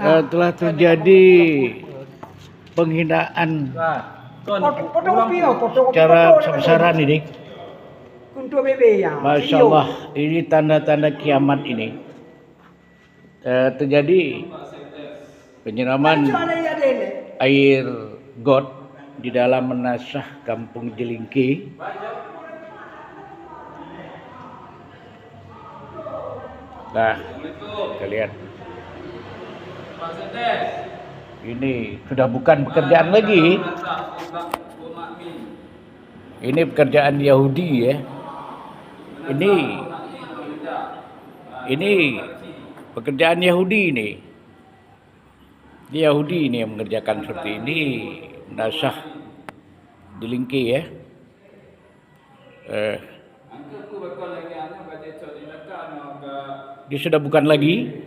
telah terjadi penghinaan secara besar-besaran ini. Masya Allah, ini tanda-tanda kiamat ini. Terjadi penyiraman air got di dalam Menasah Kampung Jelingki. Nah, kita lihat. Ini sudah bukan pekerjaan lagi. Ini pekerjaan Yahudi ya. Ini pekerjaan Yahudi ini. Yahudi ini yang mengerjakan seperti ini. Menasah Jelingki ya. Dia sudah bukan lagi